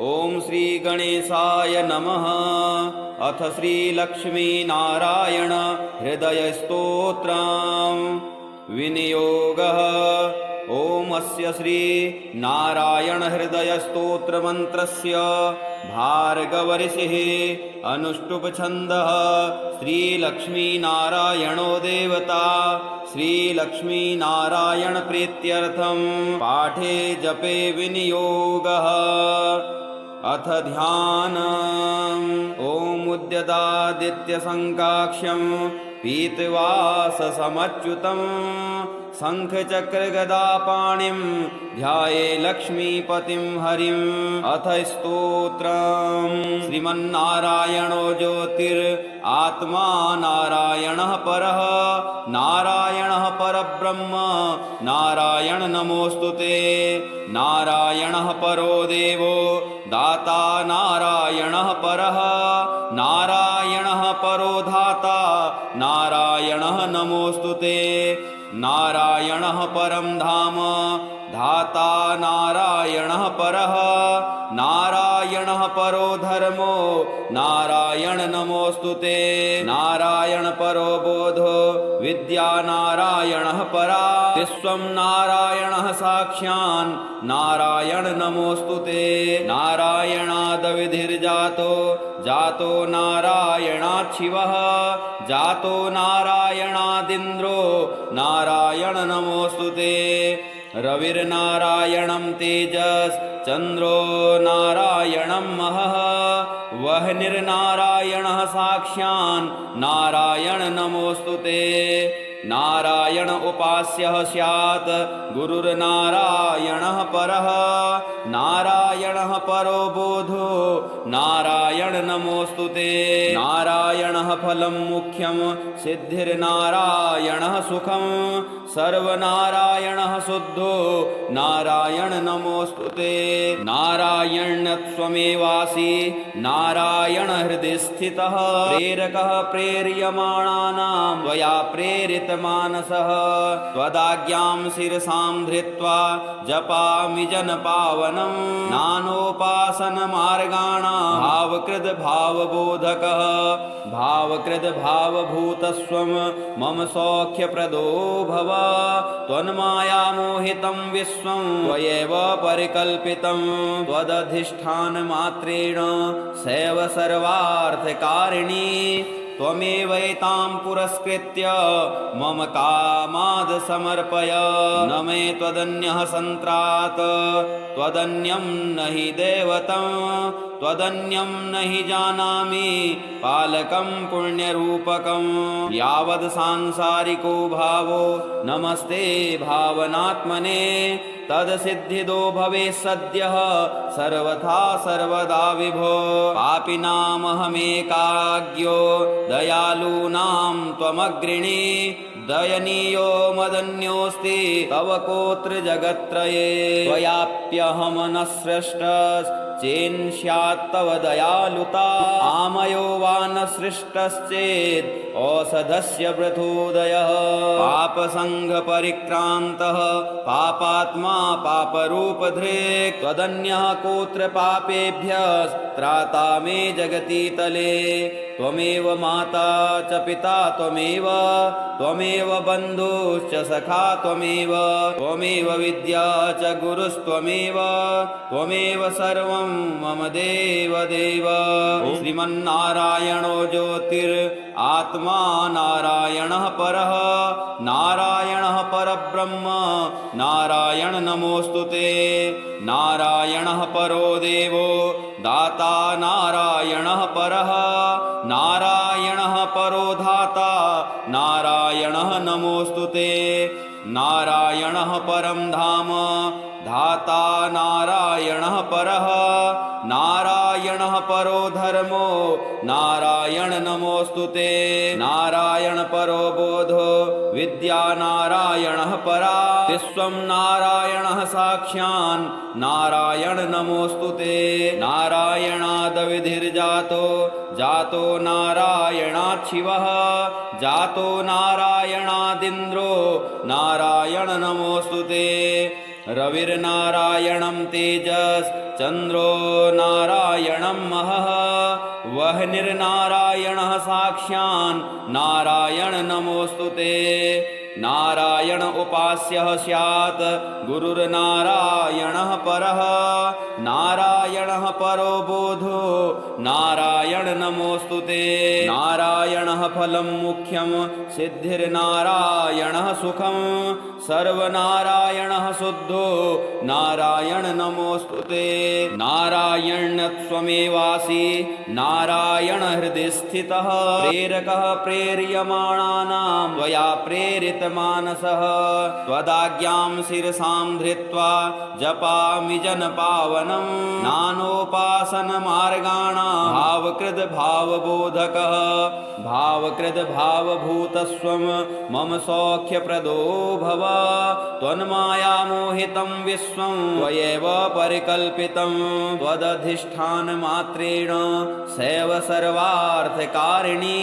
ॐ श्री गणेशाय नमः। अथ श्री लक्ष्मीनारायण हृदयस्तोत्रम् विनियोगः। ॐ अस्य श्री नारायण हृदयस्तोत्र मंत्रस्य भार्गवऋषिः अनुष्टुप छन्दः श्री लक्ष्मीनारायणो देवता। श्री लक्ष्मीनारायण प्रीत्यर्थं पाठे जपे विनियोगः। अथ ध्यानम्। ॐ उद्यतादित्यसङ्काक्ष्यं पीतवाससमच्युतं शङ्खचक्रगदापाणिं ध्याये लक्ष्मीपतिं हरिम्। अथ स्तोत्रम्। श्रीमन्नारायणो ज्योतिरात्मा नारायणः परः नारायणः परब्रह्म नारायण नमोऽस्तुते। नारायणः परो देवो दाता नारायणः परः नारायणः परो धाता नारायणः नमोऽस्तुते। नारायणः परं धाम धाता नारायणः परः नारायणः परो धर्मो नारायण नमोऽस्तुते। नारायण परो बोधो विद्या नारायणः परा विश्वं नारायणः साक्षान् नारायण नमोऽस्तुते। नारायणादविधिर्जातो जातो नारायणात् शिवः जातो नारायणादिन्द्रो नारायण नमोऽस्तुते। रविर्नारायणं तेजस् चन्द्रो नारायणं महः वह्निर्नारायणः साक्षान् नारायण नमोऽस्तुते। नारायण उपास्यः स्यात् गुरुर्नारायणः परः नारायणः परो बोधो नारायण नमोऽस्तुते। नारायणः फलं मुख्यं सिद्धिर्नारायणः सुखं सर्वनारायणः शुद्धो नारायण नमोऽस्तुते। नारायणत्वमेवासि नारायण हृदि स्थितः प्रेरकः प्रेर्यमाणानां त्वया प्रेरितमानसः त्वदाज्ञां शिरसां धृत्वा जपामि जनपावनं नानोपासनमार्गाणां भावकृद् भावबोधकः भावकृद् भावभूतस्वं मम सौख्यप्रदो भव। त्वन्मायामोहितं विश्वं त्वयैव परिकल्पितं त्वदधिष्ठानमात्रेण सैव सर्वार्थकारिणी। त्वमेवैतां पुरस्कृत्य मम कामाद् समर्पय। न मे त्वदन्यः सन्त्रात् त्वदन्यं न हि दैवतं त्वदन्यं न हि जानामि पालकं पुण्यरूपकं। यावद् सांसारिको भावो नमस्ते भावनात्मने तद्सिद्धिदो भवेत् सद्यः सर्वथा सर्वदा विभो। पापिनामहमेकाज्ञो दयालूनां त्वमग्रिणी दयनीयो मदन्योऽस्ति तव कोऽत्र जगत्त्रये। त्वयाप्यहं न सृष्टश्चेन्स्यात्तव दयालुता आमयो वा न सृष्टश्चेत् औषधस्य पृथोदयः। पापसङ्घपरिक्रान्तः पापात्मा पापरूपधृक् त्वदन्यः कोऽत्र पापेभ्यः त्राता मे जगति तले। त्वमेव माता च पिता त्वमेव त्वमेव बन्धुश्च सखा त्वमेव त्वमेव विद्या च गुरुस्त्वमेव त्वमेव सर्वं मम देव देव। श्रीमन्नारायणो ज्योतिरात्मा नारायणः परः नारायणः परब्रह्म नारायण नमोऽस्तुते। नारायणः परो देवो दाता नारायणः परः नारायणः परो धाता नारायणः नमोऽस्तुते। नारायणः परं धाम धाता नारायणः परः नारायणः परो धर्मो नारायण नमोऽस्तुते। नारायण परो बोधो विद्या नारायणः परा विश्वं नारायणः साक्षान् नारायण नमोऽस्तुते। नारायणादविधिर्जातो जातो नारायणात् शिवः जातो नारायणादिन्द्रो नारायण नमोऽस्तुते। रविर्नारायणं तेजश्चन्द्रो नारायणं महः वह्निर्नारायणः साक्षान् नारायण नमोऽस्तु ते नारायण उपास्यः स्यात् गुरुर्नारायणः परः नारायणः परो बोधो नारायण नमोऽस्तु ते नारायणः फलं मुख्यं सिद्धिर्नारायणः सुखं सर्वनारायणः शुद्धो नारायण नमोऽस्तु ते नारायणत्वमेवासि नारायण हृदि स्थितः प्रेरकः प्रेर्यमाणानां त्वया प्रेरितमानसः त्वदाज्ञां शिरसां धृत्वा जपामि जनपावनं नानोपासनमार्गाणां भावकृद् भावबोधकः भावकृद् भावभूतस्वं मम सौख्यप्रदो भव त्वन्मायामोहितं विश्वं त्वयैव परिकल्पितं त्वदधिष्ठानमात्रेण सैव सर्वार्थकारिणी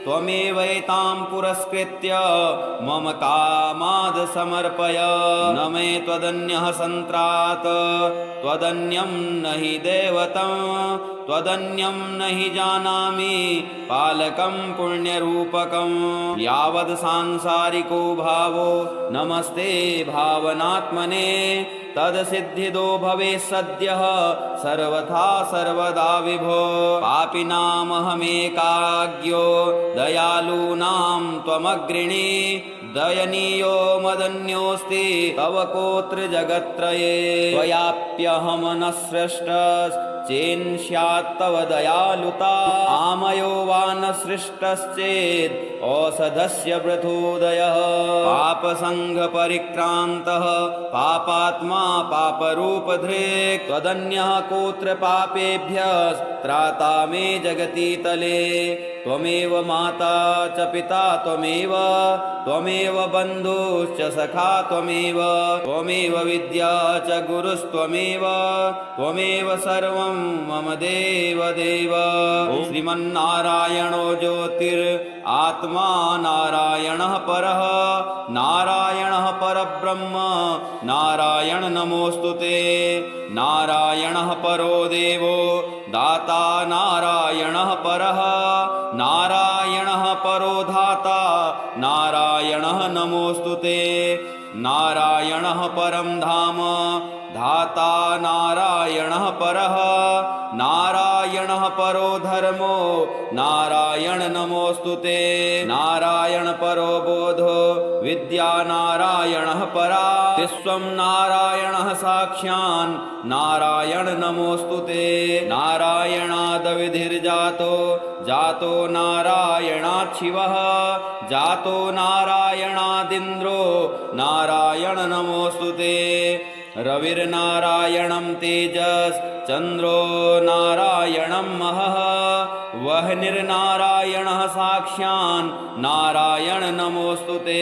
त्वमेवैतां पुरस्कृत्य मम कामाद् समर्पय न मे त्वदन्यः सन्त्रात् त्वदन्यं न हि दैवतं त्वदन्यं न हि जानामि पालकं पुण्यरूपकं यावद् सांसारिको भावो नमस्ते भावनात्मने तदसिद्धिदो भवेत् सद्यः सर्वथा सर्वदा विभो पापिनामहमेकाज्ञो दयालूनां त्वमग्रिणी दयनीयो मदन्योऽस्ति तव कोत्र जगत्त्रये त्वयाप्यहं न सृष्टश्चेन्स्यात्तव दयालुता आमयो वा न सृष्टश्चेत् औषधस्य पृथोदयः पापसङ्घपरिक्रान्तः पापात्मा पापरूपधृक् त्वदन्यः कोत्र पापेभ्यः त्राता मे जगति तले त्वमेव माता च पिता त्वमेव बन्धुश्च सखा त्वमेव विद्या च गुरुस्त्वमेव सर्वं मम देवदेव श्रीमन्नारायणो ज्योतिरात्मा नारायणः परः नारायणः परब्रह्म नारायण नमोऽस्तु ते नारायणः परो देवो दाता नारायणः परः नारायणः परो धाता नारायणः नमोऽस्तु ते नारायणः परं धाम धाता नारायणः परः नारायणः परो धर्मो नारायण नमोऽस्तु ते नारायण परो बोधो विद्या नारायणः परा विश्वं नारायणः साक्षान् नारायण नमोऽस्तु ते नारायणादविधिर्जातो जातो नारायणात् शिवः जातो नारायणादिन्द्रो नारायण नमोऽस्तु ते रविर्नारायणं तेजश्चन्द्रो नारायणं महः वह्निर्नारायणः साक्षान् नारायण नमोऽस्तु ते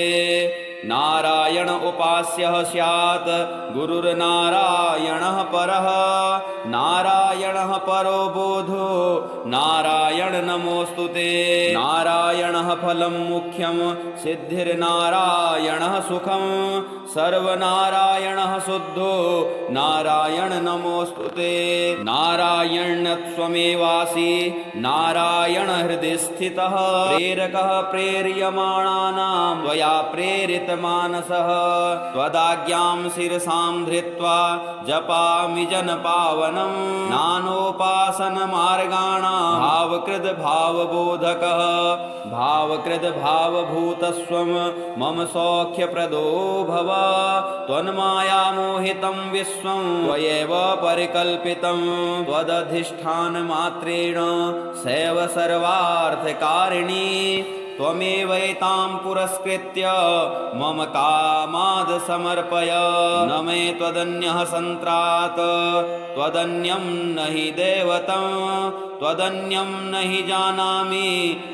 नारायण उपास्यः स्यात् गुरुर्नारायणः परः नारायणः परो बोधो नारायण नमोऽस्तु ते नारायणः फलं मुख्यं सिद्धिर्नारायणः सुखं सर्वनारायणः शुद्धो नारायण नमोऽस्तु ते नारायणत्वमेवासि नारायण हृदि स्थितः प्रेरकः प्रेर्यमाणानां त्वया प्रेरितमानसः त्वदाज्ञां शिरसां धृत्वा जपामि जनपावनं नानोपासनमार्गाणां भावकृद् भावबोधकः भावकृद् भावभूतस्वं मम सौख्यप्रदो भव त्वन्मायामोहितं विश्वं त्वयैव परिकल्पितं त्वदधिष्ठानमात्रेण सैव सर्वार्थकारिणी त्वमेवैतां पुरस्कृत्य मम कामाद् समर्पय न मे त्वदन्यः सन्त्रात् त्वदन्यं न हि दैवतं त्वदन्यं न हि जानामि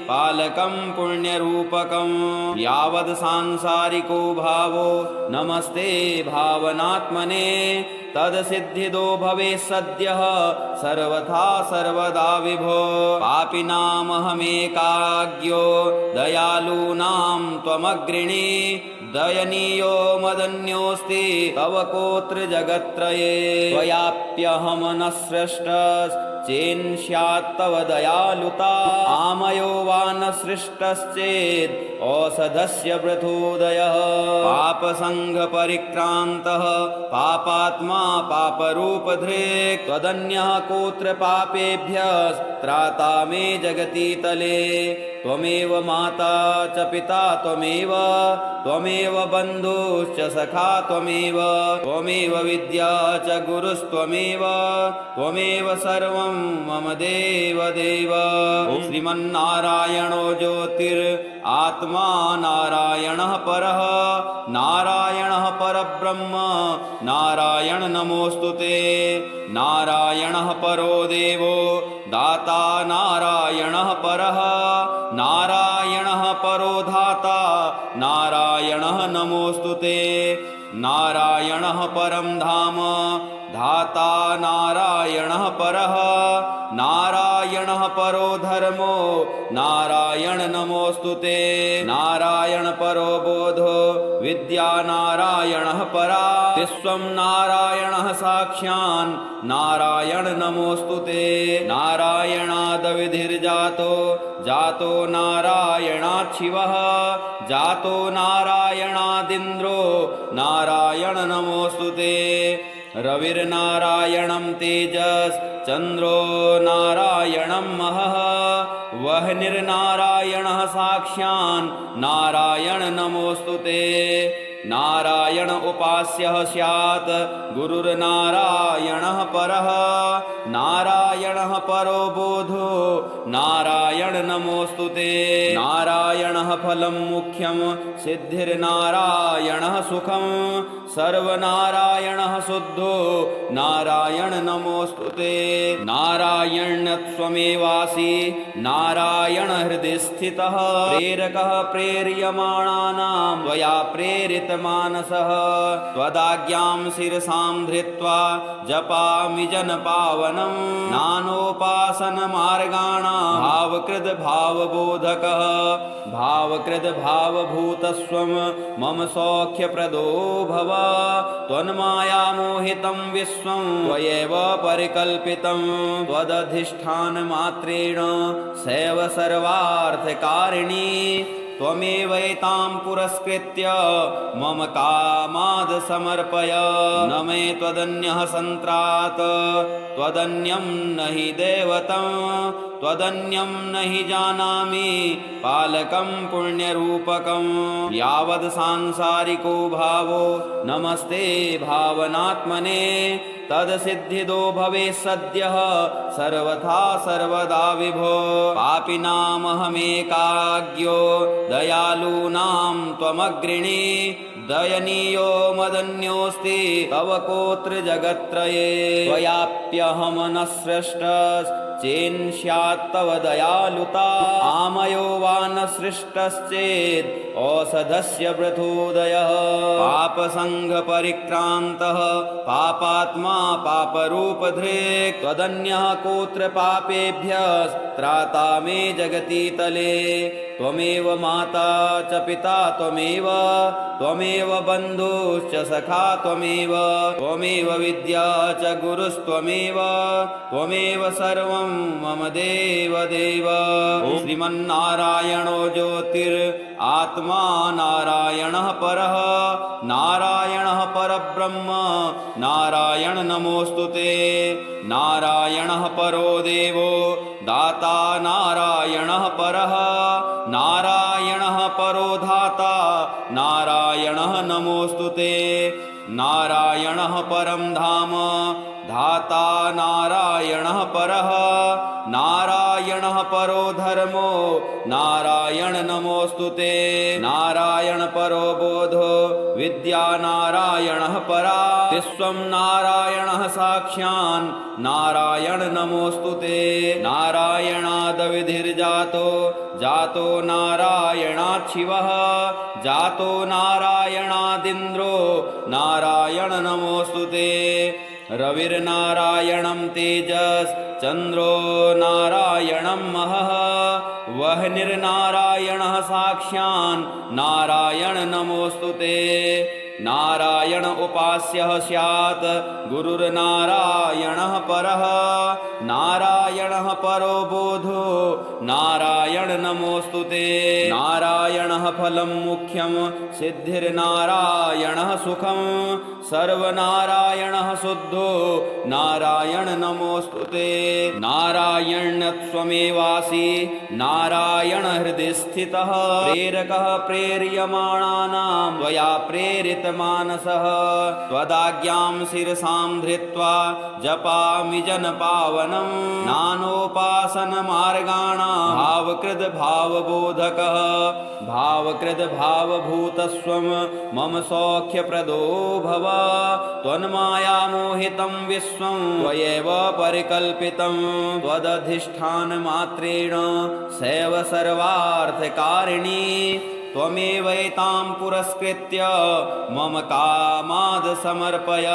पालकं पुण्यरूपकं यावद् सांसारिको भावो नमस्ते भावनात्मने तदसिद्धिदो भवेत् सद्यः सर्वथा सर्वदा विभो पापिनामहमेकाज्ञो दयालूनां त्वमग्रिणी दयनीयो मदन्योऽस्ति तव कोऽत्र जगत्त्रये त्वयाप्यहं न सृष्टश्चेन्स्यात्तव दयालुता आमयो वा न सृष्टश्चेत् औषधस्य पृथोदयः पापसङ्गपरिक्रान्तः पापात्मा पापरूपधृक् त्वदन्यः कोऽत्र पापेभ्यः त्राता मे जगति तले त्वमेव माता च पिता त्वमेव त्वमेव बन्धुश्च सखा त्वमेव विद्या च गुरुस्त्वमेव त्वमेव सर्वं मम देव देव श्रीमन्नारायणो ज्योतिरात्मा नारायणः परः नारायणः परब्रह्म नारायण नमोऽस्तुते नारायणः परो देवो दाता नारायणः परः नारायणः परो धाता नारायणः नमोऽस्तुते नारायणः परं धाम धाता नारायणः परः नारायणः परो धर्मो नारायण नमोऽस्तुते नारायण परो बोधो विद्या नारायणः परा विश्वं नारायणः साक्षान् नारायण नमोऽस्तुते नारायणादविधिर्जातो जातो नारायणात् शिवः जातो नारायणादिन्द्रो नारायण नमोऽस्तुते रविर्नारायणं तेजश्चन्द्रो नारायणं महः वह्निर्नारायणः साक्षान् नारायण नमोऽस्तुते नारायण उपास्यः स्यात् गुरुर्नारायणः परः नारायणः परो बोधो नारायण नमोऽस्तुते नारायणः फलं मुख्यं सिद्धिर्नारायणः सुखं सर्वनारायणः शुद्धो नारायण नमोऽस्तुते नारायण्यत्वमेवासि नारायण हृदि स्थितः प्रेरकः प्रेर्यमाणानां त्वया प्रेरितमानसः त्वदाज्ञां शिरसां धृत्वा जपामि जनपावनं नानोपासनमार्गाणां भावकृद् भावबोधकः भावकृद् भावभूतस्वं मम सौख्यप्रदो भव त्वन्मायामोहितं विश्वं त्वयैव परिकल्पितं त्वदधिष्ठानमात्रेण सैव सर्वार्थकारिणी त्वमेवैतां पुरस्कृत्य मम कामाद् समर्पय न मे त्वदन्यः सन्त्रात् त्वदन्यं न हि दैवतं त्वदन्यं न हि जानामि पालकं पुण्यरूपकं यावद् सांसारिको भावो नमस्ते भावनात्मने तदसिद्धिदो भवेत् सद्यः सर्वथा सर्वदा विभो पापिनामहमेकाज्ञो दयालूनां त्वमग्रिणी दयनीयो मदन्योऽस्ति तव कोऽत्र जगत्त्रये त्वयाप्यहं न सृष्टश्चेन्स्यात्तव दयालुता आमयो वा न सृष्टश्चेत् औषधस्य पृथोदयः पापसङ्गपरिक्रान्तः पापात्मा पापरूपधृक् त्वदन्यः कोऽत्र पापेभ्यः त्राता मे जगति तले त्वमेव माता च पिता त्वमेव बन्धुश्च सखा त्वमेव विद्या च गुरुस्त्वमेव सर्वं मम देव देव श्रीमन्नारायणो ज्योतिरात्मा नारायणः परः नारायणः परब्रह्म नारायण नमोऽस्तुते नारायणः परो देवो दाता नारायणः परः नारायणः परो धाता नारायणः नमोऽस्तुते नारायणः परं धाम धाता नारायणः परः नारायणः परो धर्मो नारायण नमोऽस्तुते नारायण परो बोधो विद्या नारायणः परा विश्वं नारायणः साक्षान् नारायण नमोऽस्तुते नारायणादविधिर्जातो जातो नारायणात् शिवः जातो नारायणादिन्द्रो नारायण नमोऽस्तुते रविर्नारायणं तेजश्चन्द्रो नारायणं महः वह निर्नारायणः साक्षान् नारायण नमोऽस्तुते। नारायण उपास्यः स्यात् गुरुर्नारायणः परः। नारायणः परो बोधो नारायण नमोऽस्तुते। नारायणः फलं मुख्यं सिद्धिर्नारायणः सुखं। सर्वनारायणः शुद्धो नारायण नमोऽस्तुते। नारायण्यत्वमेवासि नारायण हृदि स्थितः। प्रेरकः प्रेर्यमाणानां त्वया प्रेरित मानसः। त्वदाज्ञां शिरसां धृत्वा जपामि जनपावनं। नानोपासन मार्गाणां भावकृद भावबोधकः। भावकृद भावभूतस्वं मम सौख्यप्रदो भव। त्वन्मायामोहितं विश्वं त्वयैव परिकल्पितं। त्वदधिष्ठानमात्रेण सैव सर्वार्थकारिणी। त्वमेवैतां पुरस्कृत्य मम कामाद समर्पय।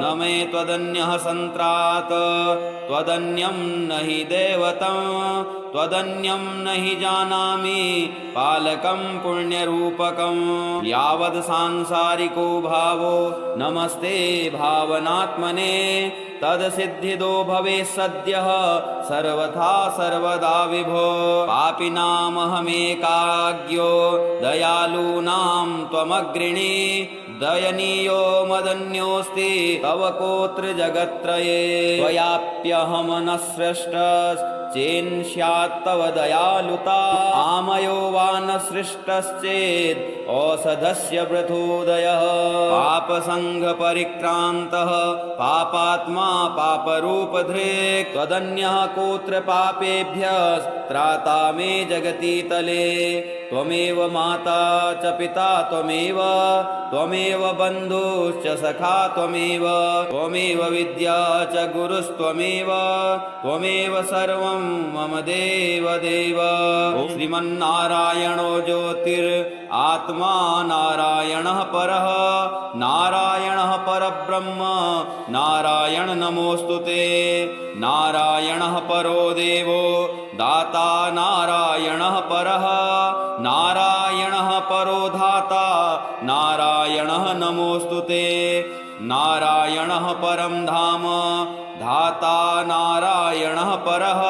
न मे त्वदन्यः सन्त्रात् त्वदन्यं न हि दैवतं। त्वदन्यं न हि जानामि पालकं पुण्यरूपकं। यावद् सांसारिको भावो नमस्ते भावनात्मने। तदसिद्धिदो भवेत् सद्यः सर्वथा सर्वदा विभो। पापिनामहमेकाज्ञो दयालूनां त्वमग्रिणी। दयनीयो मदन्योऽस्ति तव कोऽत्र जगत्त्रये। त्वयाप्यहं न सृष्टश्चेन्स्यात्तव दयालुता। आमयो वा न सृष्टश्चेद् औषधस्य वृथोदयः। पापसङ्घपरिक्रान्तः पापात्मा पापरूपधृक्। त्वदन्यः कोऽत्र पापेभ्यः त्राता मे जगति तले। त्वमेव माता च पिता त्वमेव। त्वमेव बन्धुश्च सखा त्वमेव। त्वमेव विद्या च गुरुस्त्वमेव। त्वमेव सर्वं मम देव देव। श्रीमन्नारायणो ज्योतिरात्मा नारायणः परः। नारायणः परब्रह्म नारायण नमोऽस्तुते। नारायणः परो देवो दाता नारायणः परः। नारायणः परो धाता नारायणः नमोऽस्तुते। नारायणः परं धाम धाता नारायणः परः।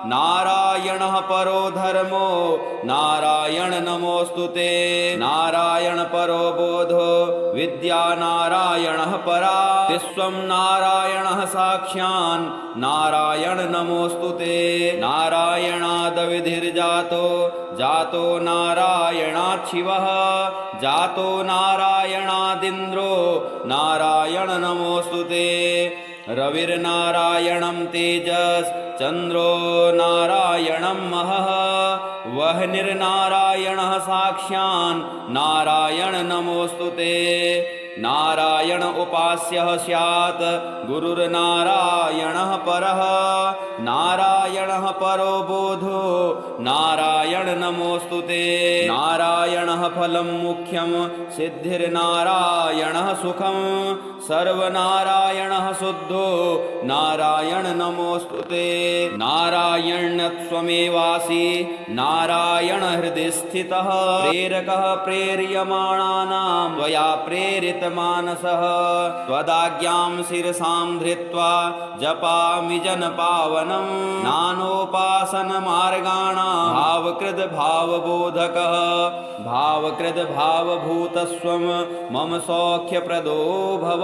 नारायणः परो धर्मो नारायण नमोऽस्तुते। नारायण परो बोधो विद्या नारायणः परा। विश्वं नारायणः साक्षान् नारायण नमोऽस्तुते। नारायणादविधिर्जातो जातो नारायणात् शिवः। जातो नारायणादिन्द्रो नारायण नमोऽस्तुते। रविर्नारायणं तेजश्चन्द्रो नारायणं महः। वह निर्नारायणः साक्षान् नारायण नमोऽस्तुते। नारायण उपास्यः स्यात् गुरुर्नारायणः परः। नारायणः परो बोधो नारायण नमोऽस्तुते। नारायणः फलं मुख्यं सिद्धिर्नारायणः सुखं। सर्वनारायणः शुद्धो नारायण नमोऽस्तुते। नारायण्यत्वमेवासि नारायण हृदि स्थितः। प्रेरकः प्रेर्यमाणानां त्वया प्रेरित मानसः। त्वदाज्ञां शिरसां धृत्वा जपामि जनपावनं। नानोपासन मार्गाणां भावकृद भावबोधकः। भावकृद भावभूतस्वं मम सौख्यप्रदो भव।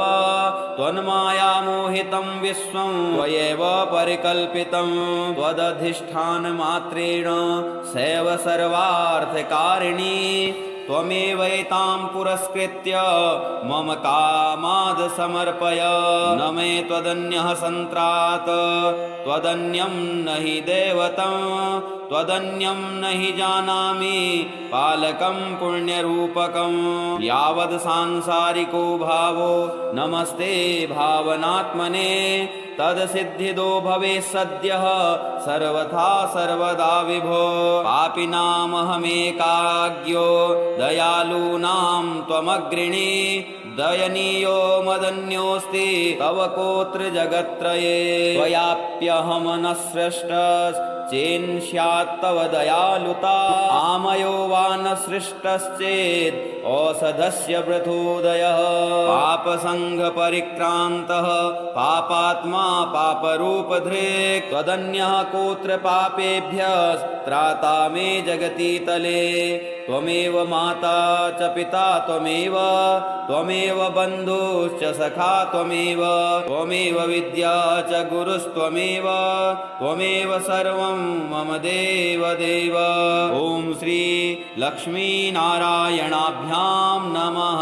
त्वन्मायामोहितं विश्वं त्वयैव परिकल्पितं। त्वदधिष्ठानमात्रेण सैव सर्वार्थकारिणी। त्वमेवैतां पुरस्कृत्य मम कामाद समर्पय। न मे त्वदन्यः सन्त्रात् त्वदन्यं न हि दैवतं। त्वदन्यं न हि जानामि पालकं पुण्यरूपकं। यावद् सांसारिको भावो नमस्ते भावनात्मने। तदसिद्धिदो भवेत् सद्यः सर्वथा सर्वदा विभो। पापिनामहमेकाज्ञो दयालूनां त्वमग्रिणी। दयनीयो मदन्योऽस्ति तव कोऽत्र जगत्त्रये त्वयाप्यहम न सृष्टश्चेन्स्यात्तव दयालुता आमयो वा न सृष्टश्चेत् औषधस्य पृथोदयः पापसङ्घपरिक्रान्तः पापात्मा पापरूपधृक् त्वदन्यः कोऽत्र पापेभ्यः त्राता मे जगति तले त्वमेव माता च पिता त्वमेव बन्धुश्च सखा त्वमेव विद्या च गुरुस्त्वमेव सर्वं मम देव ॐ श्री लक्ष्मीनारायणाभ्यां नमः।